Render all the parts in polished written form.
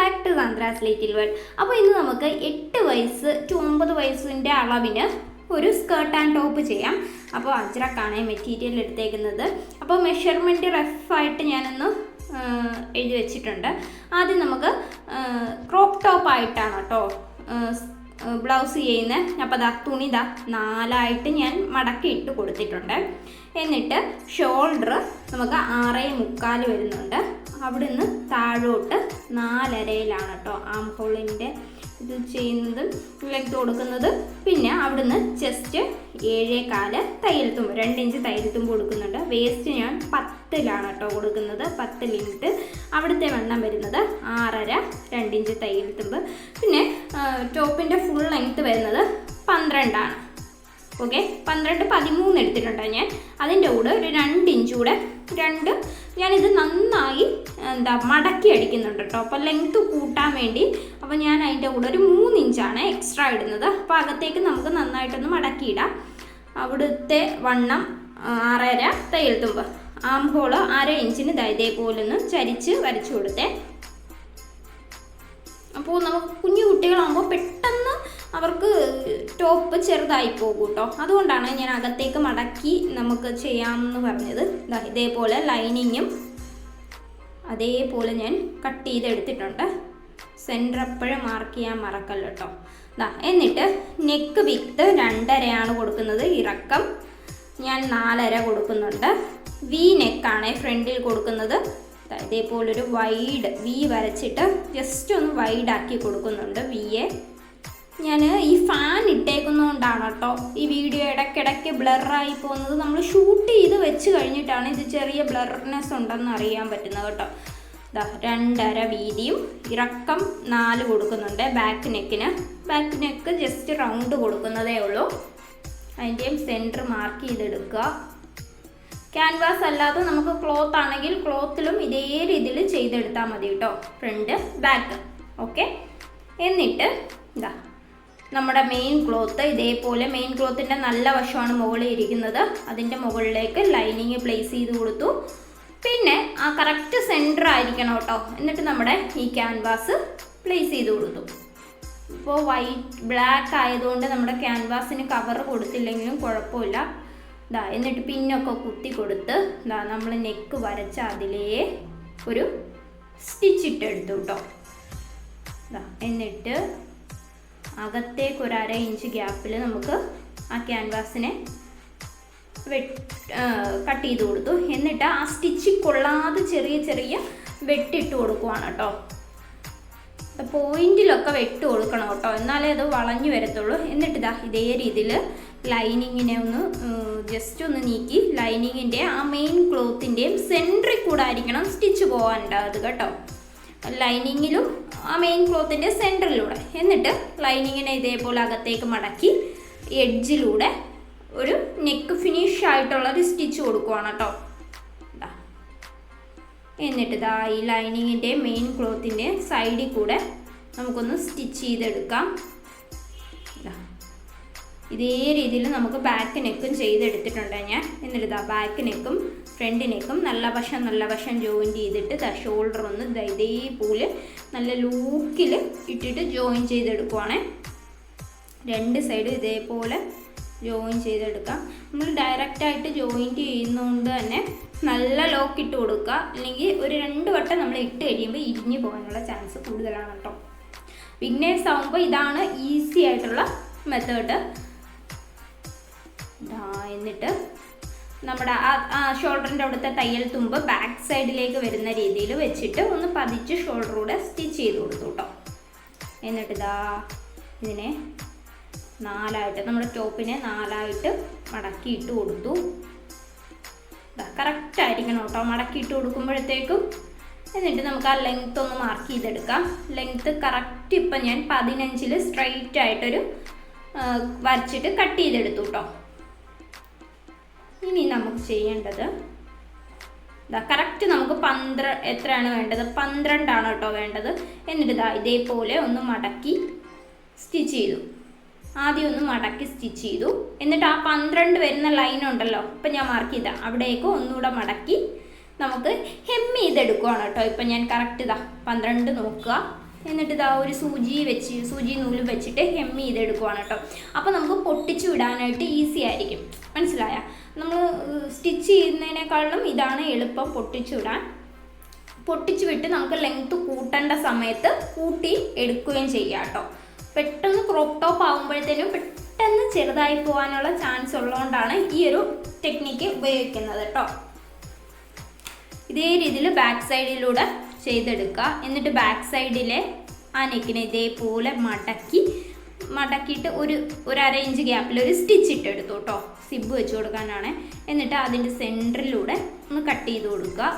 Back to Sandra's little world. അപ്പോൾ ഇന്ന് നമുക്ക് 8 വയസ്സ് ടു 9 വയസ്സിൻ്റെ അളവിന് ഒരു സ്കേർട്ട് ആൻഡ് ടോപ്പ് ചെയ്യാം. അപ്പോൾ അജ്രക്കാണ് മെറ്റീരിയൽ എടുത്തേക്കുന്നത്. അപ്പോൾ മെഷർമെൻറ്റ് റഫായിട്ട് ഞാനൊന്ന് എഴുതി വെച്ചിട്ടുണ്ട്. ആദ്യം നമുക്ക് ക്രോപ്പ് ടോപ്പായിട്ടാണ് കേട്ടോ ബ്ലൗസ് ചെയ്യുന്നത്. അപ്പോൾ തുണി 4ആയിട്ട് ഞാൻ മടക്കി ഇട്ട് കൊടുത്തിട്ടുണ്ട്. എന്നിട്ട് ഷോൾഡർ നമുക്ക് 6.25 വരുന്നുണ്ട്. അവിടുന്ന് താഴോട്ട് 4.5 കേട്ടോ ആം ഹോളിൻ്റെ ഇത് ചെയ്യുന്നത്, ലെങ്ത് കൊടുക്കുന്നത്. പിന്നെ അവിടുന്ന് ചെസ്റ്റ് 7.25 തയ്യൽ തുമ്പ് 2 ഇഞ്ച് തയ്യൽ തുമ്പ് കൊടുക്കുന്നുണ്ട്. വേസ്റ്റ് ഞാൻ 10 കേട്ടോ കൊടുക്കുന്നത്, 10 ലിമിറ്റ്. അവിടുത്തെ വണ്ണം വരുന്നത് 6.5 2 ഇഞ്ച് തയ്യൽ തുമ്പ്. പിന്നെ ടോപ്പിൻ്റെ ഫുൾ ലെങ്ത് വരുന്നത് 12. ഓക്കെ, 12 13 എടുത്തിട്ടുണ്ട് ഞാൻ. അതിൻ്റെ കൂടെ ഒരു 2 ഇഞ്ച് കൂടെ ഞാനിത് നന്നായി മടക്കി അടിക്കുന്നുണ്ട് കേട്ടോ. അപ്പോൾ ലെങ്ത്ത് കൂട്ടാൻ വേണ്ടി. അപ്പോൾ ഞാൻ അതിൻ്റെ കൂടെ ഒരു 3 ഇഞ്ചാണ് എക്സ്ട്രാ ഇടുന്നത്. അപ്പോൾ അകത്തേക്ക് നമുക്ക് നന്നായിട്ടൊന്ന് മടക്കിയിടാം. അവിടുത്തെ വണ്ണം 6.5 തയ്യൽ തുമ്പ്. ആം ഹോള് 1/2 ഇഞ്ചിന് ഇതേപോലെ ഒന്ന് ചരിച്ച് വരച്ചു കൊടുത്തേ. അപ്പോൾ നമുക്ക് കുഞ്ഞു കുട്ടികളാകുമ്പോൾ പെട്ടെന്ന് അവർക്ക് ടോപ്പ് ചെറുതായി പോകും കേട്ടോ. അതുകൊണ്ടാണ് ഞാൻ അകത്തേക്ക് മടക്കി നമുക്ക് ചെയ്യാമെന്ന് പറഞ്ഞത്. ഇതേപോലെ ലൈനിങ്ങും അതേപോലെ ഞാൻ കട്ട് ചെയ്തെടുത്തിട്ടുണ്ട്. സെൻറ്റർ എപ്പോഴും മാർക്ക് ചെയ്യാൻ മറക്കല്ലോ കേട്ടോ. എന്നിട്ട് നെക്ക് വിത്ത് 2.5 കൊടുക്കുന്നത്. ഇറക്കം ഞാൻ 4.5 കൊടുക്കുന്നുണ്ട്. വി നെക്കാണ് ഫ്രണ്ടിൽ കൊടുക്കുന്നത്. ഇതേപോലൊരു വൈഡ് വി വരച്ചിട്ട് ജസ്റ്റ് ഒന്ന് വൈഡാക്കി കൊടുക്കുന്നുണ്ട് വിയെ. ഞാൻ ഈ ഫാൻ ഇട്ടേക്കുന്നതുകൊണ്ടാണ് കേട്ടോ ഈ വീഡിയോ ഇടയ്ക്കിടയ്ക്ക് ബ്ലറായി പോകുന്നത്. നമ്മൾ ഷൂട്ട് ചെയ്ത് വെച്ച് കഴിഞ്ഞിട്ടാണ് ഇത് ചെറിയ ബ്ലർനെസ് ഉണ്ടെന്ന് അറിയാൻ പറ്റുന്നത് കേട്ടോ. 2.5 വീതിയും ഇറക്കം 4 കൊടുക്കുന്നുണ്ട്. ബാക്ക് നെക്ക് ജസ്റ്റ് റൗണ്ട് കൊടുക്കുന്നതേ ഉള്ളൂ. അതിൻ്റെയും സെൻറ്റർ മാർക്ക് ചെയ്തെടുക്കുക. ക്യാൻവാസ് അല്ലാതെ നമുക്ക് ക്ലോത്ത് ആണെങ്കിൽ ക്ലോത്തിലും ഇതേ രീതിയിൽ ചെയ്തെടുത്താൽ മതി കേട്ടോ, ഫ്രണ്ട് ബാക്ക്. ഓക്കെ, എന്നിട്ട് നമ്മുടെ മെയിൻ ക്ലോത്ത് ഇതേപോലെ, മെയിൻ ക്ലോത്തിൻ്റെ നല്ല വശമാണ് മുകളിൽ ഇരിക്കുന്നത്. അതിൻ്റെ മുകളിലേക്ക് ലൈനിങ് പ്ലേസ് ചെയ്ത് കൊടുത്തു. പിന്നെ ആ കറക്റ്റ് സെൻറ്റർ ആയിരിക്കണം കേട്ടോ. എന്നിട്ട് നമ്മുടെ ഈ ക്യാൻവാസ് പ്ലേസ് ചെയ്ത് കൊടുത്തു. ഇപ്പോൾ ബ്ലാക്ക് ആയതുകൊണ്ട് നമ്മുടെ ക്യാൻവാസിന് കവർ കൊടുത്തില്ലെങ്കിലും കുഴപ്പമില്ല. എന്നിട്ട് പിന്നൊക്കെ കുത്തി കൊടുത്ത് നമ്മൾ നെക്ക് വരച്ച അതിലേ ഒരു സ്റ്റിച്ച് ഇട്ടെടുത്തു കേട്ടോ. എന്നിട്ട് അകത്തേക്ക് ഒരു 1/2 ഇഞ്ച് ഗ്യാപ്പിൽ നമുക്ക് ആ ക്യാൻവാസിനെ കട്ട് ചെയ്ത് കൊടുത്തു. എന്നിട്ട് ആ സ്റ്റിച്ച് കൊള്ളാതെ ചെറിയ വെട്ടിട്ട് കൊടുക്കുവാണ് കേട്ടോ. പോയിന്റിലൊക്കെ വെട്ട് കൊടുക്കണം കേട്ടോ, എന്നാലേ അത് വളഞ്ഞു വരത്തുള്ളൂ. എന്നിട്ട് ഇതേ രീതിയിൽ ലൈനിങ്ങിനെ ഒന്ന് ജസ്റ്റ് ഒന്ന് നീക്കി ലൈനിങ്ങിൻ്റെ ആ മെയിൻ ക്ലോത്തിൻ്റെയും സെൻറ്ററിൽ കൂടെ ആയിരിക്കണം സ്റ്റിച്ച് പോകാനുണ്ടാകുന്നത് കേട്ടോ. ലൈനിങ്ങിലും ആ മെയിൻ ക്ലോത്തിൻ്റെ സെൻറ്ററിലൂടെ. എന്നിട്ട് ലൈനിങ്ങിനെ ഇതേപോലെ അകത്തേക്ക് മടക്കി എഡ്ജിലൂടെ ഒരു നെക്ക് ഫിനിഷ് ആയിട്ടുള്ളൊരു സ്റ്റിച്ച് കൊടുക്കുവാണ് കേട്ടോ. എന്നിട്ട് ഈ ലൈനിങ്ങിൻ്റെ മെയിൻ ക്ലോത്തിൻ്റെ സൈഡിൽ കൂടെ നമുക്കൊന്ന് സ്റ്റിച്ച് ചെയ്തെടുക്കാം. ഇതേ രീതിയിൽ നമുക്ക് ബാക്ക് നെക്കും ചെയ്തെടുത്തിട്ടുണ്ട് ഞാൻ. എന്നിട്ട് ബാക്ക് നെക്കും ഫ്രണ്ട് നെക്കും നല്ല വശം ജോയിൻ ചെയ്തിട്ട് ഷോൾഡർ ഒന്ന് ഇതേപോലെ നല്ല ലൂക്കിൽ ഇട്ടിട്ട് ജോയിൻ ചെയ്തെടുക്കുവാണേ. 2 സൈഡും ഇതേപോലെ ജോയിൻ ചെയ്തെടുക്കാം. നമ്മൾ ഡയറക്റ്റായിട്ട് ജോയിൻറ്റ് ചെയ്യുന്നതുകൊണ്ട് തന്നെ നല്ല ലോക്ക് ഇട്ട് കൊടുക്കുക. അല്ലെങ്കിൽ ഒരു 2 വട്ടം നമ്മൾ ഇട്ട് കഴിയുമ്പോൾ ഇരിഞ്ഞു പോകാനുള്ള ചാൻസ് കൂടുതലാണ് കേട്ടോ. ബിഗിനേഴ്സ് ആകുമ്പോൾ ഇതാണ് ഈസി ആയിട്ടുള്ള മെത്തേഡ്. എന്നിട്ട് നമ്മുടെ ആ ഷോൾഡറിൻ്റെ അവിടുത്തെ തയ്യൽ തുമ്പ് ബാക്ക് സൈഡിലേക്ക് വരുന്ന രീതിയിൽ വെച്ചിട്ട് ഒന്ന് പതിച്ച് ഷോൾഡറൂടെ സ്റ്റിച്ച് ചെയ്ത് കൊടുത്തു കേട്ടോ. എന്നിട്ട് ഇതിനെ 4ആയിട്ട് നമ്മുടെ ടോപ്പിനെ 4ആയിട്ട് മടക്കിയിട്ട് കൊടുത്തു. കറക്റ്റായിരിക്കണം കേട്ടോ മടക്കിയിട്ട് കൊടുക്കുമ്പോഴത്തേക്കും. എന്നിട്ട് നമുക്ക് ആ ലെങ്ത്ത് ഒന്ന് മാർക്ക് ചെയ്തെടുക്കാം. ലെങ്ത്ത് കറക്റ്റ് ഇപ്പം ഞാൻ 15 സ്ട്രൈറ്റ് ആയിട്ടൊരു വരച്ചിട്ട് കട്ട് ചെയ്തെടുത്തു കേട്ടോ. ഇനി നമുക്ക് ചെയ്യേണ്ടത് കറക്റ്റ് നമുക്ക് എത്രയാണ് വേണ്ടത്, 12 കേട്ടോ വേണ്ടത്. എന്നിട്ട് ഇതേപോലെ ഒന്ന് മടക്കി സ്റ്റിച്ച് ചെയ്തു. ആദ്യം ഒന്ന് മടക്കി സ്റ്റിച്ച് ചെയ്തു. എന്നിട്ട് ആ 12 വരുന്ന ലൈൻ ഉണ്ടല്ലോ, ഇപ്പം ഞാൻ മാർക്ക് ചെയ്ത അവിടേക്ക് ഒന്നുകൂടെ മടക്കി നമുക്ക് ഹെം ചെയ്തെടുക്കുകയാണ് കേട്ടോ. ഇപ്പം ഞാൻ കറക്റ്റ് 12 നോക്കുക. എന്നിട്ട് ഇതാ ഒരു സൂചി നൂല് വെച്ചിട്ട് ഹെം ചെയ്തെടുക്കുവാണ് കേട്ടോ. അപ്പോൾ നമുക്ക് പൊട്ടിച്ചു വിടാനായിട്ട് ഈസി ആയിരിക്കും. മനസ്സിലായ? നമ്മൾ സ്റ്റിച്ച് ചെയ്യുന്നതിനേക്കാളും ഇതാണ് എളുപ്പം പൊട്ടിച്ചു വിടാൻ. പൊട്ടിച്ചു വിട്ട് നമുക്ക് ലെങ്ത് കൂട്ടേണ്ട സമയത്ത് കൂട്ടി എടുക്കുകയും ചെയ്യാം കേട്ടോ. പെട്ടെന്ന് ക്രോപ്പ് ടോപ്പ് ആകുമ്പോഴത്തേനും പെട്ടെന്ന് ചെറുതായി പോകാനുള്ള ചാൻസ് ഉള്ളതുകൊണ്ടാണ് ഈ ഒരു ടെക്നിക്ക് ഉപയോഗിക്കുന്നത് കേട്ടോ. ഇതേ രീതിയിൽ ബാക്ക് സൈഡിലൂടെ ചെയ്തെടുക്കുക. എന്നിട്ട് ബാക്ക് സൈഡിലെ ആ നെക്കിനെ ഇതേപോലെ മടക്കിയിട്ട് ഒരു അര ഇഞ്ച് ഗ്യാപ്പിൽ ഒരു സ്റ്റിച്ച് ഇട്ടെടുത്തു കേട്ടോ. സിബ് വെച്ച് കൊടുക്കാനാണ്. എന്നിട്ട് അതിൻ്റെ സെൻറ്ററിലൂടെ ഒന്ന് കട്ട് ചെയ്ത് കൊടുക്കുക.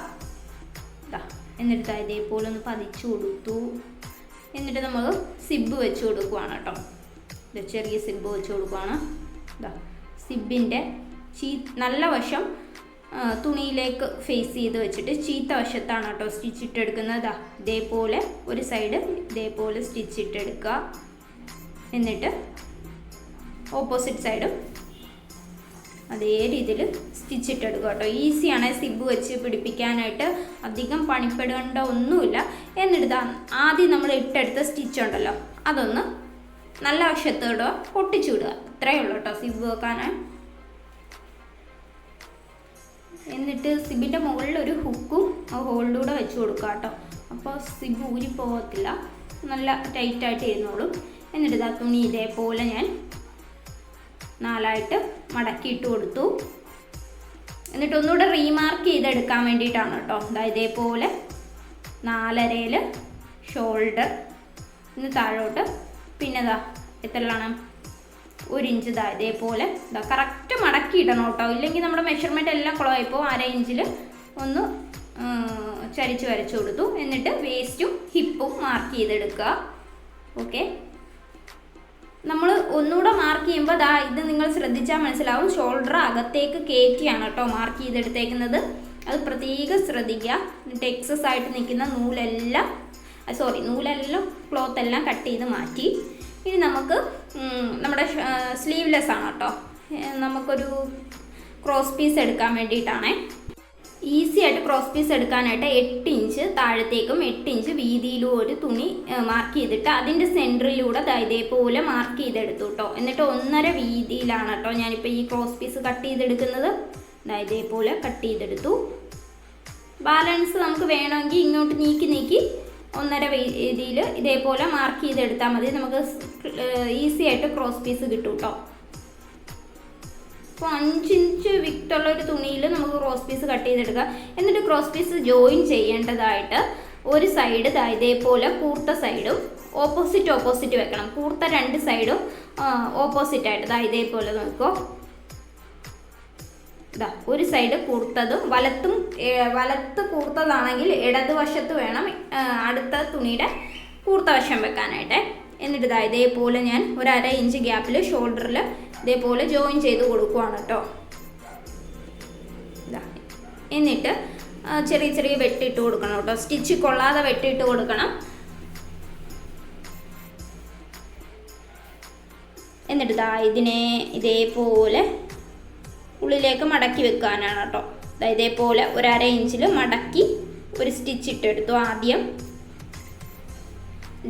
എന്നിട്ട് ഇതേപോലെ ഒന്ന് പതിച്ചു കൊടുത്തു. എന്നിട്ട് നമ്മൾ സിബ് വെച്ച് കൊടുക്കുവാണ് കേട്ടോ. ചെറിയ സിബ് വെച്ച് കൊടുക്കുവാണ്. സിബിൻ്റെ നല്ല വശം തുണിയിലേക്ക് ഫേസ് ചെയ്ത് വെച്ചിട്ട് ചീത്ത വശത്താണ് കേട്ടോ സ്റ്റിച്ച് ഇട്ടെടുക്കുന്നത്. ഇതേപോലെ ഒരു സൈഡ് ഇതേപോലെ സ്റ്റിച്ച് ഇട്ടെടുക്കുക. എന്നിട്ട് ഓപ്പോസിറ്റ് സൈഡും അതേ രീതിയിൽ സ്റ്റിച്ച് ഇട്ടെടുക്കുക കേട്ടോ. ഈസിയാണ് സിബ് വെച്ച് പിടിപ്പിക്കാനായിട്ട്, അധികം പണിപ്പെടേണ്ട ഒന്നുമില്ല. എന്നിട്ട് ആദ്യം നമ്മൾ ഇട്ടെടുത്ത സ്റ്റിച്ച് ഉണ്ടല്ലോ അതൊന്ന് നല്ല വശത്തോടെ പൊട്ടിച്ചു വിടുക. ഇത്രയേ ഉള്ളൂ കേട്ടോ സിബ് വെക്കാനായി. എന്നിട്ട് സിബിൻ്റെ മുകളിൽ ഒരു ഹുക്കും ഹോളിലൂടെ വെച്ച് കൊടുക്കുക കേട്ടോ. അപ്പോൾ സിബ് ഊരി പോകത്തില്ല, നല്ല ടൈറ്റായിട്ട് ഇരുന്നോളും. എന്നിട്ട് തുണി ഇതേപോലെ ഞാൻ 4ആയിട്ട് മടക്കിയിട്ട് കൊടുത്തു. എന്നിട്ട് ഒന്നുകൂടെ റീമാർക്ക് ചെയ്തെടുക്കാൻ വേണ്ടിയിട്ടാണ് കേട്ടോ. ഇതേപോലെ 4.5 ഷോൾഡർ ഇന്ന് താഴോട്ട്, പിന്നെ എത്രയാണ് 1 ഇഞ്ച് ഇതേപോലെ കറക്റ്റ് മടക്കിയിടണം കേട്ടോ. ഇല്ലെങ്കിൽ നമ്മുടെ മെഷർമെൻറ്റ് എല്ലാം കുളമായിപ്പോൾ 1/2 ഇഞ്ചിൽ ഒന്ന് ചരിച്ച് വരച്ചു കൊടുത്തു. എന്നിട്ട് വേസ്റ്റും ഹിപ്പും മാർക്ക് ചെയ്തെടുക്കുക. ഓക്കെ, നമ്മൾ ഒന്നുകൂടെ മാർക്ക് ചെയ്യുമ്പോൾ ഇത് നിങ്ങൾ ശ്രദ്ധിച്ചാൽ മനസ്സിലാവും. ഷോൾഡർ അകത്തേക്ക് കയറ്റിയാണ് കേട്ടോ മാർക്ക് ചെയ്തെടുത്തേക്കുന്നത്. അത് പ്രത്യേകം ശ്രദ്ധിക്കുക. എന്നിട്ട് എക്സസ് ആയിട്ട് നിൽക്കുന്ന നൂലെല്ലാം ക്ലോത്ത് എല്ലാം കട്ട് ചെയ്ത് മാറ്റി. ഇനി നമുക്ക് നമ്മുടെ സ്ലീവ്ലെസ് ആണ് കേട്ടോ. നമുക്കൊരു ക്രോസ് പീസ് എടുക്കാൻ വേണ്ടിയിട്ടാണ്. ഈസി ആയിട്ട് ക്രോസ് പീസ് എടുക്കാനായിട്ട് 8 ഇഞ്ച് താഴത്തേക്കും 8 ഇഞ്ച് വീതിയിലും ഒരു തുണി മാർക്ക് ചെയ്തിട്ട് അതിൻ്റെ സെൻറ്ററിലൂടെ ഇതേപോലെ മാർക്ക് ചെയ്തെടുത്തു കേട്ടോ. എന്നിട്ട് 1.5 വീതിയിലാണ് കേട്ടോ ഞാനിപ്പോൾ ഈ ക്രോസ് പീസ് കട്ട് ചെയ്തെടുക്കുന്നത്. ഇതേപോലെ കട്ട് ചെയ്തെടുത്തു. ബാലൻസ് നമുക്ക് വേണമെങ്കിൽ ഇങ്ങോട്ട് നീക്കി 1.5 വീതിയിൽ ഇതേപോലെ മാർക്ക് ചെയ്തെടുത്താൽ മതി. നമുക്ക് ഈസി ആയിട്ട് ക്രോസ് പീസ് കിട്ടും കേട്ടോ. അപ്പോൾ 5 ഇഞ്ച് വിട്ടുള്ള ഒരു തുണിയിൽ നമുക്ക് ക്രോസ് പീസ് കട്ട് ചെയ്തെടുക്കാം. എന്നിട്ട് ക്രോസ് പീസ് ജോയിൻ ചെയ്യേണ്ടതായിട്ട് ഒരു സൈഡ് ഇതേപോലെ കൂർത്ത സൈഡും ഓപ്പോസിറ്റ് വെക്കണം. കൂർത്ത 2 സൈഡും ഓപ്പോസിറ്റായിട്ട് ഇതേപോലെ നോക്കോ. ഒരു സൈഡ് കൂർത്തതും വലത്ത് കൂർത്തതാണെങ്കിൽ ഇടതുവശത്ത് വേണം അടുത്ത തുണിയുടെ കൂർത്ത വശം വെക്കാനായിട്ട്. എന്നിട്ട് ഇതേപോലെ ഞാൻ ഒരു 1/2 ഇഞ്ച് ഗ്യാപ്പിൽ ഷോൾഡറിൽ ഇതേപോലെ ജോയിൻ ചെയ്ത് കൊടുക്കുവാണ് കേട്ടോ. എന്നിട്ട് ചെറിയ വെട്ടിയിട്ട് കൊടുക്കണം കേട്ടോ. സ്റ്റിച്ച് കൊള്ളാതെ വെട്ടിയിട്ട് കൊടുക്കണം. എന്നിട്ട് ഇതിനെ ഇതേപോലെ ഉള്ളിലേക്ക് മടക്കി വെക്കാനാണ് കേട്ടോ. ഇതേപോലെ ഒരു 1/2 ഇഞ്ചിൽ മടക്കി ഒരു സ്റ്റിച്ച് ഇട്ടെടുത്തു. ആദ്യം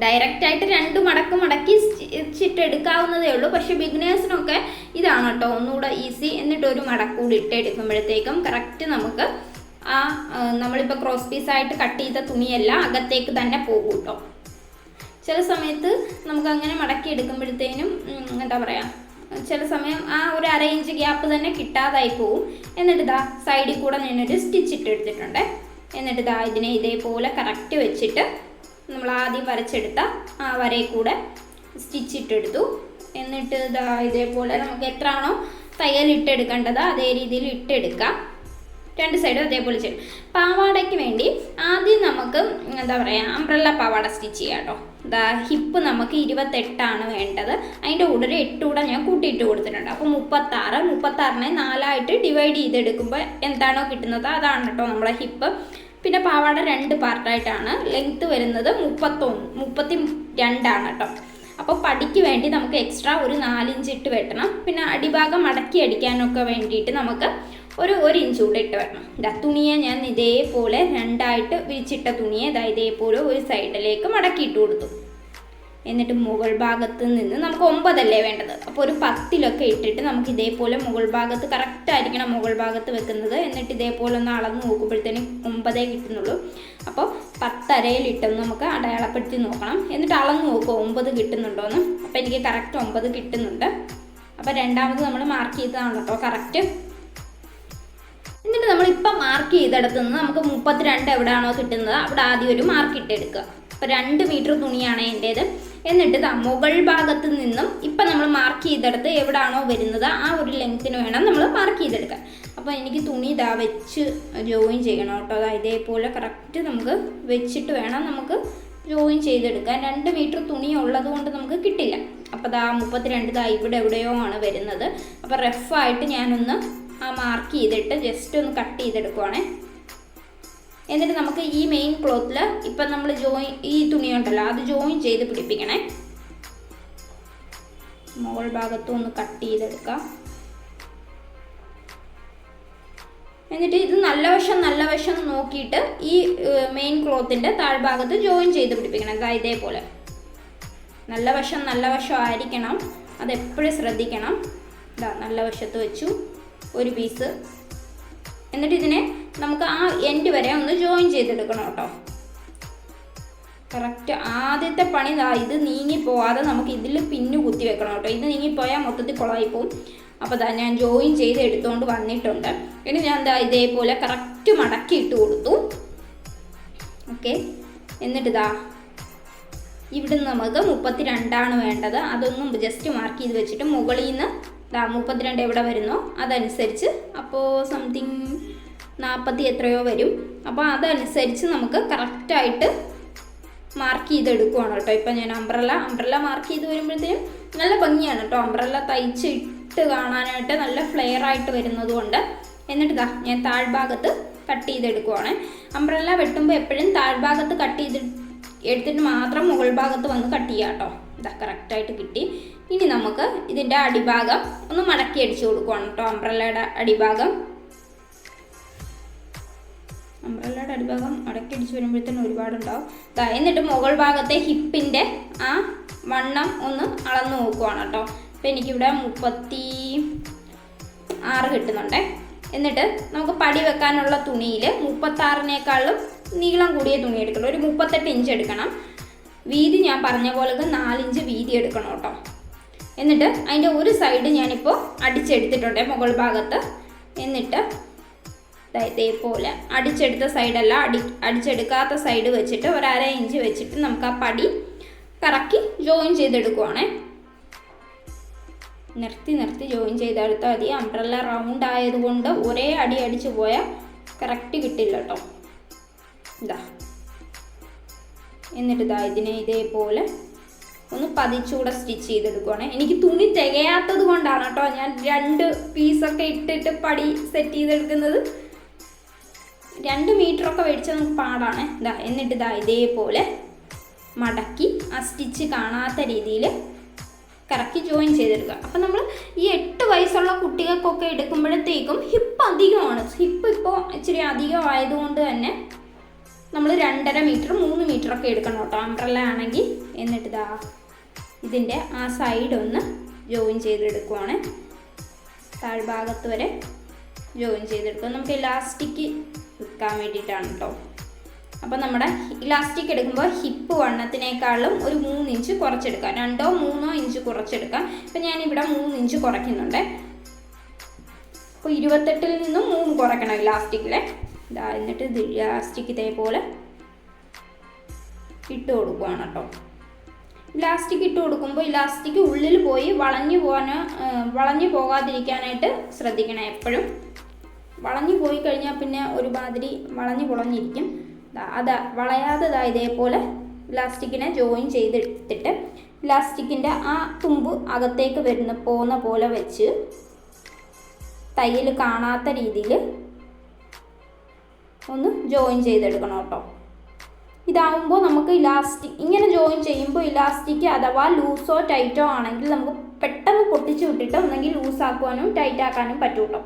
ഡയറക്റ്റായിട്ട് 2 മടക്കി സ്റ്റിച്ച് എടുക്കാവുന്നതേ ഉള്ളൂ. പക്ഷേ ബിഗിനേഴ്സിനൊക്കെ ഇതാണ് കേട്ടോ ഒന്നുകൂടെ ഈസി. എന്നിട്ട് ഒരു മടക്കൂടി ഇട്ടെടുക്കുമ്പോഴത്തേക്കും കറക്റ്റ് നമുക്ക് നമ്മളിപ്പോൾ ക്രോസ് പീസായിട്ട് കട്ട് ചെയ്ത തുണിയെല്ലാം അകത്തേക്ക് തന്നെ പോകും കേട്ടോ. ചില സമയത്ത് നമുക്ക് അങ്ങനെ മടക്കി എടുക്കുമ്പോഴത്തേനും എന്താ പറയുക, ചില സമയം ഒരു 1/2 ഇഞ്ച് ഗ്യാപ്പ് തന്നെ കിട്ടാതായി പോവും. എന്നിട്ട് സൈഡിൽ കൂടെ ഞാനൊരു സ്റ്റിച്ച് ഇട്ടെടുത്തിട്ടുണ്ട്. എന്നിട്ട് ഇതിനെ ഇതേപോലെ കറക്റ്റ് വെച്ചിട്ട് നമ്മൾ ആദ്യം വരച്ചെടുത്ത ആ വരയിൽ കൂടെ സ്റ്റിച്ച് ഇട്ടെടുത്തു. എന്നിട്ട് ഇതേപോലെ നമുക്ക് എത്രയാണോ തയ്യൽ ഇട്ടെടുക്കേണ്ടത് അതേ രീതിയിൽ ഇട്ടെടുക്കാം. 2 സൈഡും അതേപോലെ ചെയ്യും. പാവാടയ്ക്ക് വേണ്ടി ആദ്യം നമുക്ക് എന്താ പറയുക അംബ്രല്ല പാവാട സ്റ്റിച്ച് ചെയ്യാം കേട്ടോ. ഹിപ്പ് നമുക്ക് 28 വേണ്ടത്. അതിൻ്റെ കൂടെ ഒരു 8 കൂടെ ഞാൻ കൂട്ടിയിട്ട് കൊടുത്തിട്ടുണ്ട്. അപ്പോൾ 36നെ 4ആയിട്ട് ഡിവൈഡ് ചെയ്തെടുക്കുമ്പോൾ എന്താണോ കിട്ടുന്നത് അതാണ് കേട്ടോ നമ്മളെ ഹിപ്പ്. പിന്നെ പാവാട 2 പാർട്ടായിട്ടാണ്. ലെങ്ത്ത് വരുന്നത് 32 കേട്ടോ. അപ്പോൾ പടിക്ക് വേണ്ടി നമുക്ക് എക്സ്ട്രാ ഒരു 4 ഇഞ്ച് ഇട്ട് വെട്ടണം. പിന്നെ അടിഭാഗം മടക്കി അടിക്കാനൊക്കെ വേണ്ടിയിട്ട് നമുക്ക് ഒരു ഇഞ്ച് കൂടെ ഇട്ട് വരണം. തുണിയെ ഞാൻ ഇതേപോലെ രണ്ടായിട്ട് വിരിച്ചിട്ട തുണിയെ ഇതേപോലെ ഒരു സൈഡിലേക്ക് മടക്കിയിട്ട് കൊടുത്തു. എന്നിട്ട് മുകൾ ഭാഗത്ത് നിന്ന് നമുക്ക് 9 അല്ലേ വേണ്ടത്, അപ്പോൾ ഒരു 10 ഇട്ടിട്ട് നമുക്ക് ഇതേപോലെ മുകൾ ഭാഗത്ത് കറക്റ്റായിരിക്കണം മുകൾ ഭാഗത്ത് വെക്കുന്നത്. എന്നിട്ട് ഇതേപോലെ ഒന്ന് അളന്ന് നോക്കുമ്പോഴത്തേനും 9 കിട്ടുന്നുള്ളൂ. അപ്പോൾ 10 ഇട്ടൊന്ന് നമുക്ക് അടയാളപ്പെടുത്തി നോക്കണം. എന്നിട്ട് അളന്ന് നോക്കുക 9 കിട്ടുന്നുണ്ടോയെന്ന്. അപ്പോൾ എനിക്ക് കറക്റ്റ് 9 കിട്ടുന്നുണ്ട്. അപ്പോൾ രണ്ടാമത് നമ്മൾ മാർക്ക് ചെയ്തതാണ് കേട്ടോ കറക്റ്റ്. എന്നിട്ട് നമ്മളിപ്പം മാർക്ക് ചെയ്തെടുത്ത് നിന്ന് നമുക്ക് 32 എവിടെയാണോ കിട്ടുന്നത് അവിടെ ആദ്യം ഒരു മാർക്ക് ഇട്ടെടുക്കുക. അപ്പോൾ 2 മീറ്റർ തുണിയാണ് എൻ്റേത്. എന്നിട്ട് മുകൾ ഭാഗത്ത് നിന്നും ഇപ്പം നമ്മൾ മാർക്ക് ചെയ്തെടുത്ത് എവിടെയാണോ വരുന്നത് ആ ഒരു ലെങ്ത്തിന് വേണം നമ്മൾ മാർക്ക് ചെയ്തെടുക്കാൻ. അപ്പോൾ എനിക്ക് തുണി വെച്ച് ജോയിൻ ചെയ്യണം കേട്ടോ. ഇതേപോലെ കറക്റ്റ് നമുക്ക് വെച്ചിട്ട് വേണം നമുക്ക് ജോയിൻ ചെയ്തെടുക്കാൻ. 2 മീറ്റർ തുണി ഉള്ളത് കൊണ്ട് നമുക്ക് കിട്ടില്ല. അപ്പോൾ 32 ഇവിടെ എവിടെയോ ആണ് വരുന്നത്. അപ്പോൾ റഫായിട്ട് ഞാനൊന്ന് ആ മാർക്ക് ചെയ്തിട്ട് ജസ്റ്റ് ഒന്ന് കട്ട് ചെയ്തെടുക്കുവാണേ. എന്നിട്ട് നമുക്ക് ഈ മെയിൻ ക്ലോത്തിൽ ഇപ്പം നമ്മൾ ഈ തുണി ഉണ്ടല്ലോ അത് ജോയിൻ ചെയ്ത് പിടിപ്പിക്കണേ. മുകൾ ഭാഗത്തും ഒന്ന് കട്ട് ചെയ്തെടുക്കാം. എന്നിട്ട് ഇത് നല്ല വശം നോക്കിയിട്ട് ഈ മെയിൻ ക്ലോത്തിൻ്റെ താഴ്ഭാഗത്ത് ജോയിൻ ചെയ്ത് പിടിപ്പിക്കണം. ഇതേപോലെ നല്ല വശം ആയിരിക്കണം, അതെപ്പോഴും ശ്രദ്ധിക്കണം. നല്ല വശത്ത് വെച്ചു ഒരു പീസ്. എന്നിട്ട് ഇതിനെ നമുക്ക് ആ എൻഡ് വരെ ഒന്ന് ജോയിൻ ചെയ്തെടുക്കണം കേട്ടോ. കറക്റ്റ് ആദ്യത്തെ പണി ഇത് നീങ്ങിപ്പോവാതെ നമുക്ക് ഇതിൽ പിന്നു കുത്തി വെക്കണം കേട്ടോ. ഇത് നീങ്ങിപ്പോയാൽ മൊത്തത്തിൽ കുളമായിപ്പോവും. അപ്പോൾ ഞാൻ ജോയിൻ ചെയ്ത് എടുത്തുകൊണ്ട് വന്നിട്ടുണ്ട്. ഇനി ഞാൻ ഇതേപോലെ കറക്റ്റ് മടക്കി ഇട്ട് കൊടുത്തു. ഓക്കെ. എന്നിട്ട് ഇവിടുന്ന് നമുക്ക് 32 വേണ്ടത്. അതൊന്നും ജസ്റ്റ് മാർക്ക് ചെയ്ത് വെച്ചിട്ട് മുകളിൽ നിന്ന് 32 എവിടെ വരുന്നോ അതനുസരിച്ച്, അപ്പോൾ സംതിങ് 40 എത്രയോ വരും. അപ്പോൾ അതനുസരിച്ച് നമുക്ക് കറക്റ്റായിട്ട് മാർക്ക് ചെയ്തെടുക്കുവാണ് കേട്ടോ. ഇപ്പം ഞാൻ അംബ്രല്ല മാർക്ക് ചെയ്ത് വരുമ്പോഴത്തേനും നല്ല ഭംഗിയാണ് കേട്ടോ. അംബ്രല്ല തയ്ച്ച് ഇട്ട് കാണാനായിട്ട് നല്ല ഫ്ലെയർ ആയിട്ട് വരുന്നത് കൊണ്ട്. എന്നിട്ട് ഞാൻ താഴ്ഭാഗത്ത് കട്ട് ചെയ്തെടുക്കുവാണ്. അംബ്രല്ല വെട്ടുമ്പോൾ എപ്പോഴും താഴ്ഭാഗത്ത് കട്ട് എടുത്തിട്ട് മാത്രം മുകൾ ഭാഗത്ത് വന്ന് കട്ട് ചെയ്യാം കേട്ടോ. കറക്റ്റായിട്ട് കിട്ടി. ഇനി നമുക്ക് ഇതിൻ്റെ അടിഭാഗം ഒന്ന് മടക്കി അടിച്ചു കൊടുക്കുവാണ് കേട്ടോ. അംബ്രല്ലയുടെ അടിഭാഗം മടക്കി അടിച്ച് വരുമ്പോഴത്തേനും ഒരുപാടുണ്ടാവും. എന്നിട്ട് മുകൾ ഭാഗത്തെ ഹിപ്പിൻ്റെ ആ വണ്ണം ഒന്ന് അളന്ന് നോക്കുവാണ് കേട്ടോ. അപ്പോൾ എനിക്കിവിടെ 36 കിട്ടുന്നുണ്ടേ. എന്നിട്ട് നമുക്ക് പടി വെക്കാനുള്ള തുണിയിൽ 36-നേക്കാളും നീളം കൂടിയ തുണി എടുക്കണം. ഒരു 38 ഇഞ്ച് എടുക്കണം. വീതി ഞാൻ പറഞ്ഞ പോലെ 4 ഇഞ്ച് വീതി എടുക്കണം കേട്ടോ. എന്നിട്ട് അതിൻ്റെ ഒരു സൈഡ് ഞാനിപ്പോൾ അടിച്ചെടുത്തിട്ടുണ്ട് മുകൾ ഭാഗത്ത്. എന്നിട്ട് ഇതേപോലെ അടിച്ചെടുത്ത സൈഡല്ല, അടിച്ചെടുക്കാത്ത സൈഡ് വെച്ചിട്ട് ഒരു 1/2 ഇഞ്ച് വെച്ചിട്ട് നമുക്ക് ആ പടി കറക്കി ജോയിൻ ചെയ്തെടുക്കുവാണേ. നിർത്തി ജോയിൻ ചെയ്തെടുത്താൽ മതി. അംബ്രല്ല റൗണ്ട് ആയതുകൊണ്ട് ഒരേ അടി അടിച്ച് പോയാൽ കറക്റ്റ് കിട്ടില്ല കേട്ടോ. എന്നിട്ട് ഇതിനെ ഇതേപോലെ ഒന്ന് പതിച്ചുകൂടെ സ്റ്റിച്ച് ചെയ്തെടുക്കുവാണ്. എനിക്ക് തുണി തികയാത്തത് കൊണ്ടാണ് കേട്ടോ ഞാൻ 2 പീസൊക്കെ ഇട്ടിട്ട് പടി സെറ്റ് ചെയ്തെടുക്കുന്നത്. 2 മീറ്ററൊക്കെ മേടിച്ചാൽ നമുക്ക് പാടാണ്. എന്നിട്ട് ഇതേപോലെ മടക്കി ആ സ്റ്റിച്ച് കാണാത്ത രീതിയിൽ കറക്കി ജോയിൻ ചെയ്തെടുക്കുക. അപ്പം നമ്മൾ ഈ 8 വയസ്സുള്ള കുട്ടികൾക്കൊക്കെ എടുക്കുമ്പോഴത്തേക്കും ഹിപ്പ് അധികമാണ്. ഹിപ്പ് ഇപ്പോൾ ഇച്ചിരി അധികം ആയതുകൊണ്ട് തന്നെ നമ്മൾ 2.5 മീറ്റർ 3 മീറ്ററൊക്കെ എടുക്കണം കേട്ടോ അംബ്രല്ല ആണെങ്കിൽ. എന്നിട്ട് ഇതിൻ്റെ ആ സൈഡ് ഒന്ന് ജോയിൻ ചെയ്തെടുക്കുവാണ്. താഴ്ഭാഗത്ത് വരെ ജോയിൻ ചെയ്തെടുക്കുക. നമുക്ക് ഇലാസ്റ്റിക് വെക്കാൻ വേണ്ടിയിട്ടാണ് കേട്ടോ. അപ്പോൾ നമ്മുടെ ഇലാസ്റ്റിക് എടുക്കുമ്പോൾ ഹിപ്പ് വണ്ണത്തിനേക്കാളും ഒരു 3 ഇഞ്ച് കുറച്ചെടുക്കാം. 2-3 ഇഞ്ച് കുറച്ചെടുക്കാം. ഇപ്പം ഞാനിവിടെ 3 ഇഞ്ച് കുറയ്ക്കുന്നുണ്ട്. അപ്പോൾ 28-ൽ നിന്നും 3 കുറയ്ക്കണം ഇലാസ്റ്റിക്കിലെ. എന്നിട്ട് ഇത് ഇലാസ്റ്റിക് ഇതേപോലെ ഇട്ട് കൊടുക്കുകയാണ് കേട്ടോ. ഇലാസ്റ്റിക് ഇട്ട് കൊടുക്കുമ്പോൾ ഇലാസ്റ്റിക് ഉള്ളിൽ പോയി വളഞ്ഞു പോകാതിരിക്കാനായിട്ട് ശ്രദ്ധിക്കണം എപ്പോഴും. വളഞ്ഞു പോയി കഴിഞ്ഞാൽ പിന്നെ ഒരുമാതിരി വളഞ്ഞു പൊളഞ്ഞിരിക്കും. വളയാതെ ഇതേപോലെ ഇലാസ്റ്റിക്കിനെ ജോയിൻ ചെയ്തെടുത്തിട്ട് ഇലാസ്റ്റിക്കിൻ്റെ ആ തുമ്പ് അകത്തേക്ക് പോകുന്ന പോലെ വെച്ച് തയ്യൽ കാണാത്ത രീതിയിൽ ഒന്ന് ജോയിൻ ചെയ്തെടുക്കണം കേട്ടോ. ഇതാവുമ്പോൾ നമുക്ക് ഇങ്ങനെ ജോയിൻ ചെയ്യുമ്പോൾ ഇലാസ്റ്റിക് അഥവാ ലൂസോ ടൈറ്റോ ആണെങ്കിൽ നമുക്ക് പെട്ടെന്ന് പൊട്ടിച്ച് വിട്ടിട്ട് ഒന്നെങ്കിൽ ലൂസാക്കുവാനും ടൈറ്റ് ആക്കാനും പറ്റും കേട്ടോ.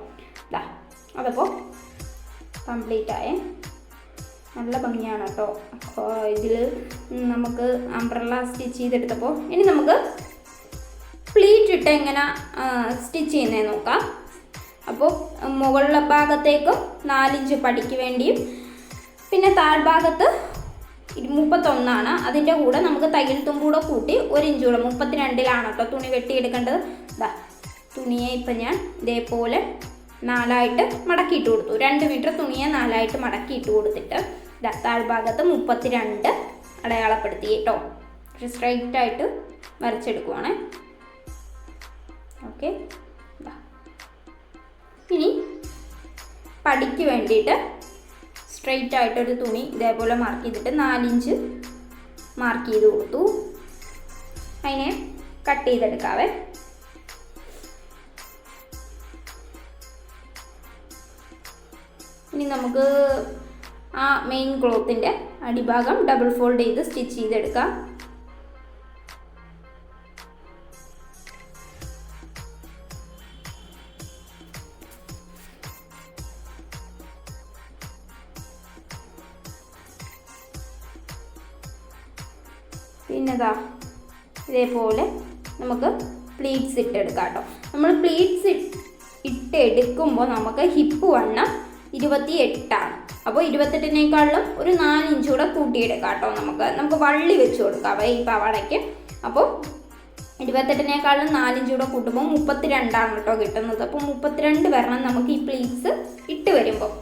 അതപ്പോൾ കംപ്ലീറ്റ് ആയേ. നല്ല ഭംഗിയാണ് കേട്ടോ. അപ്പോൾ ഇതിൽ നമുക്ക് അംബ്രല്ല സ്റ്റിച്ച് ചെയ്തെടുത്തപ്പോൾ ഇനി നമുക്ക് പ്ലീറ്റ് ഇട്ട് എങ്ങനെ സ്റ്റിച്ച് ചെയ്യുന്നതെന്ന് നോക്കാം. അപ്പോൾ മുകളിലെ ഭാഗത്തേക്കും 4 ഇഞ്ച് പടിക്ക് വേണ്ടിയും പിന്നെ താഴ്ഭാഗത്ത് 31 അതിൻ്റെ കൂടെ നമുക്ക് തയ്യൽ തുമ്പ് കൂടെ കൂട്ടി 1 ഇഞ്ച് കൂടെ 32 കേട്ടോ തുണി വെട്ടിയെടുക്കേണ്ടത്. ഇതാ തുണിയെ ഇപ്പം ഞാൻ ഇതേപോലെ 4ആയിട്ട് മടക്കിയിട്ട് കൊടുത്തു. 2 മീറ്റർ തുണിയെ 4ആയിട്ട് മടക്കിയിട്ട് കൊടുത്തിട്ട് ഇതാ താഴ്ഭാഗത്ത് 32 അടയാളപ്പെടുത്തി കേട്ടോ. പക്ഷെ സ്ട്രൈറ്റായിട്ട് വരച്ചെടുക്കുവാണേ. ഓക്കെ. ഇനി പടിക്ക് വേണ്ടിയിട്ട് സ്ട്രെയിറ്റ് ആയിട്ടൊരു തുണി ഇതേപോലെ മാർക്ക് ചെയ്തിട്ട് 4 ഇഞ്ച് മാർക്ക് ചെയ്ത് കൊടുത്തു. അതിനെ കട്ട് ചെയ്തെടുക്കാവേ. ഇനി നമുക്ക് ആ മെയിൻ ക്ലോത്തിൻ്റെ അടിഭാഗം ഡബിൾ ഫോൾഡ് ചെയ്ത് സ്റ്റിച്ച് ചെയ്തെടുക്കാം. പിന്നെതാ ഇതേപോലെ നമുക്ക് പ്ലീറ്റ്സ് ഇട്ടെടുക്കാം കേട്ടോ. നമ്മൾ പ്ലീറ്റ്സ് ഇട്ടെടുക്കുമ്പോൾ നമുക്ക് ഹിപ്പ് വണ്ണം 28. അപ്പോൾ 28നേക്കാളും ഒരു 4 ഇഞ്ച് കൂടെ കൂട്ടിയെടുക്കാം കേട്ടോ. നമുക്ക് വള്ളി വെച്ച് കൊടുക്കാം ഈ പാവാടയ്ക്ക്. അപ്പോൾ 28നേക്കാളും 4 ഇഞ്ച് കൂടെ കൂട്ടുമ്പോൾ 32 കേട്ടോ കിട്ടുന്നത്. അപ്പോൾ 32 വരണം നമുക്ക് ഈ പ്ലീറ്റ്സ് ഇട്ട് വരുമ്പോൾ.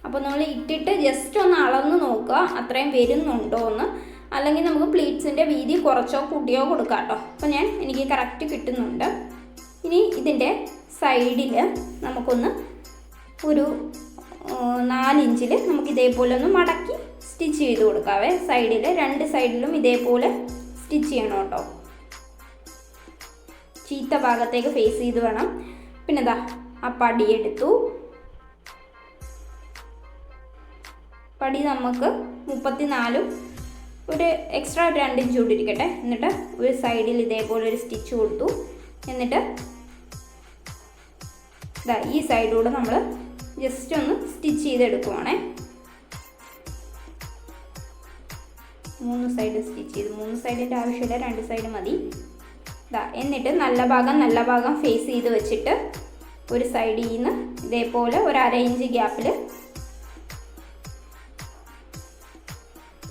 അപ്പോൾ നമ്മൾ ഇട്ടിട്ട് ജസ്റ്റ് ഒന്ന് അളന്ന് നോക്കുക അത്രയും വരുന്നുണ്ടോ എന്ന്. അല്ലെങ്കിൽ നമുക്ക് പ്ലീറ്റ്സിൻ്റെ വീതി കുറച്ചോ കൂട്ടിയോ കൊടുക്കാം കേട്ടോ. അപ്പോൾ എനിക്ക് കറക്റ്റ് കിട്ടുന്നുണ്ട്. ഇനി ഇതിൻ്റെ സൈഡിൽ നമുക്കൊന്ന് ഒരു 4 ഇഞ്ചിൽ നമുക്ക് ഇതേപോലെ ഒന്ന് മടക്കി സ്റ്റിച്ച് ചെയ്ത് കൊടുക്കാവേ. സൈഡിൽ 2 സൈഡിലും ഇതേപോലെ സ്റ്റിച്ച് ചെയ്യണം കേട്ടോ. ചീത്ത ഭാഗത്തേക്ക് ഫേസ് ചെയ്ത് വേണം. പിന്നെ ഇതാ ആ പടി എടുത്തു. പടി നമുക്ക് 34 ഒരു എക്സ്ട്രാ 2 ഇഞ്ച് കൂടി ഇരിക്കട്ടെ. എന്നിട്ട് ഒരു സൈഡിൽ ഇതേപോലെ ഒരു സ്റ്റിച്ച് കൊടുത്തു. എന്നിട്ട് ഇതാ ഈ സൈഡിലൂടെ നമ്മൾ ജസ്റ്റ് ഒന്ന് സ്റ്റിച്ച് ചെയ്തെടുക്കുവാണേ. 3 സൈഡ് സ്റ്റിച്ച് ചെയ്ത് 3 സൈഡിൻ്റെ ആവശ്യമില്ല, 2 സൈഡ് മതി. ഇതാ എന്നിട്ട് നല്ല ഭാഗം ഫേസ് ചെയ്ത് വെച്ചിട്ട് ഒരു സൈഡിൽ നിന്ന് ഇതേപോലെ ഒരു 1/2 ഇഞ്ച് ഗ്യാപ്പിൽ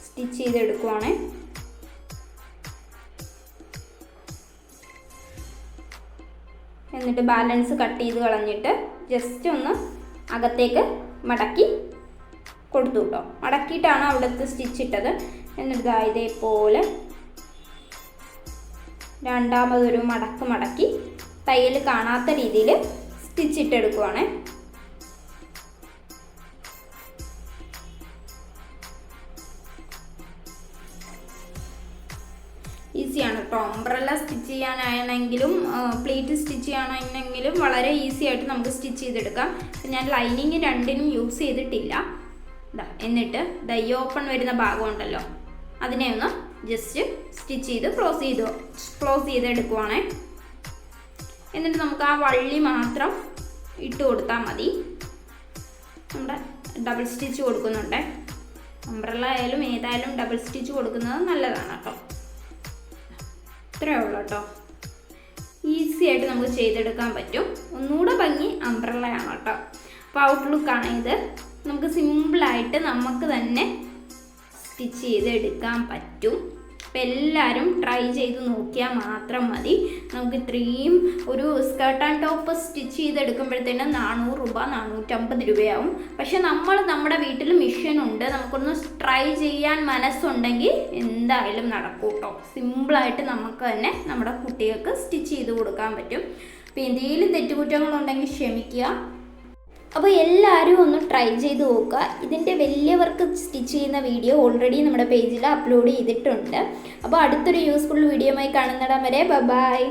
സ്റ്റിച്ച് ചെയ്തെടുക്കുവാണേ. എന്നിട്ട് ബാലൻസ് കട്ട് ചെയ്ത് കളഞ്ഞിട്ട് ജസ്റ്റ് ഒന്ന് അകത്തേക്ക് മടക്കി കൊടുത്തു കേട്ടോ. മടക്കിയിട്ടാണ് അവിടുത്തെ സ്റ്റിച്ച് ഇട്ടത്. എന്നിട്ട് ഇതേപോലെ രണ്ടാമതൊരു മടക്കി തയ്യൽ കാണാത്ത രീതിയിൽ സ്റ്റിച്ച് ഇട്ടെടുക്കുവാണേ. ഈസിയാണ് കേട്ടോ. അംബ്രല്ല സ്റ്റിച്ച് ചെയ്യാനാണെങ്കിലും പ്ലേറ്റ് സ്റ്റിച്ച് ചെയ്യാനാണെങ്കിലും വളരെ ഈസി ആയിട്ട് നമുക്ക് സ്റ്റിച്ച് ചെയ്തെടുക്കാം. ഞാൻ ലൈനിങ് രണ്ടിനും യൂസ് ചെയ്തിട്ടില്ല. എന്നിട്ട് ഈ ഓപ്പൺ വരുന്ന ഭാഗം ഉണ്ടല്ലോ അതിനെ ഒന്ന് ജസ്റ്റ് സ്റ്റിച്ച് ചെയ്ത് ക്ലോസ് ചെയ്തെടുക്കുവാണേ. എന്നിട്ട് നമുക്ക് ആ വള്ളി മാത്രം ഇട്ട് കൊടുത്താൽ മതി. നമ്മുടെ ഡബിൾ സ്റ്റിച്ച് കൊടുക്കുന്നുണ്ട്. അംബ്രല്ല ആയാലും ഏതായാലും ഡബിൾ സ്റ്റിച്ച് കൊടുക്കുന്നത് നല്ലതാണ് കേട്ടോ. ഇത്രയേ ഉള്ളൂ കേട്ടോ. ഈസി ആയിട്ട് നമുക്ക് ചെയ്തെടുക്കാൻ പറ്റും. ഒന്നുകൂടെ ഭംഗി അംബ്രല്ലയാണ് കേട്ടോ. അപ്പോൾ ഔട്ട്ലുക്കാണ് ഇത്. നമുക്ക് സിമ്പിളായിട്ട് നമുക്ക് തന്നെ സ്റ്റിച്ച് ചെയ്തെടുക്കാൻ പറ്റും. അപ്പോൾ എല്ലാവരും ട്രൈ ചെയ്ത് നോക്കിയാൽ മാത്രം മതി. നമുക്ക് ഇത്രയും ഒരു സ്കേർട്ട് ആൻഡ് ടോപ്പ് സ്റ്റിച്ച് ചെയ്തെടുക്കുമ്പോഴത്തേനും 400 രൂപ 450 രൂപയാവും. പക്ഷെ നമ്മുടെ വീട്ടിൽ മെഷീനുണ്ട്. നമുക്കൊന്ന് ട്രൈ ചെയ്യാൻ മനസ്സുണ്ടെങ്കിൽ എന്തായാലും നടക്കും കേട്ടോ. സിമ്പിളായിട്ട് നമുക്ക് തന്നെ നമ്മുടെ കുട്ടികൾക്ക് സ്റ്റിച്ച് ചെയ്ത് കൊടുക്കാൻ പറ്റും. അപ്പോൾ എന്തെങ്കിലും തെറ്റുകുറ്റങ്ങളുണ്ടെങ്കിൽ ക്ഷമിക്കുക. അപ്പോൾ എല്ലാവരും ഒന്ന് ട്രൈ ചെയ്ത് നോക്കുക. ഇതിൻ്റെ വലിയ വർക്ക് സ്റ്റിച്ച് ചെയ്യുന്ന വീഡിയോ ഓൾറെഡി നമ്മുടെ പേജിൽ അപ്ലോഡ് ചെയ്തിട്ടുണ്ട്. അപ്പോൾ അടുത്തൊരു യൂസ്ഫുൾ വീഡിയോയുമായി കാണുന്നിടം വരെ ബൈ.